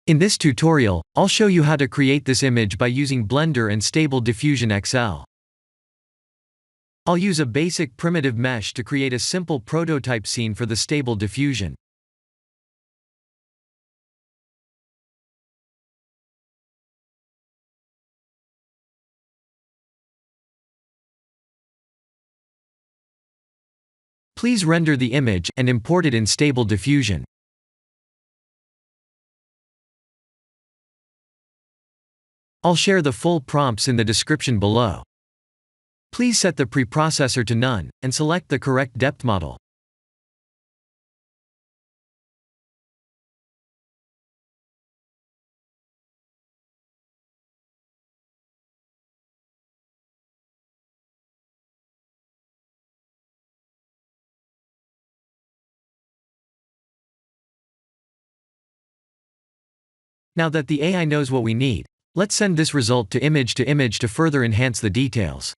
In this tutorial, I'll show you how to create this image by using Blender and Stable Diffusion XL. I'll use a basic primitive mesh to create a simple prototype scene for the Stable Diffusion. Please render the image and import it in Stable Diffusion. I'll share the full prompts in the description below. Please set the preprocessor to none, and select the correct depth model. Now that the AI knows what we need, let's send this result to image to further enhance the details.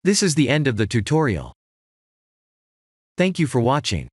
This is the end of the tutorial. Thank you for watching.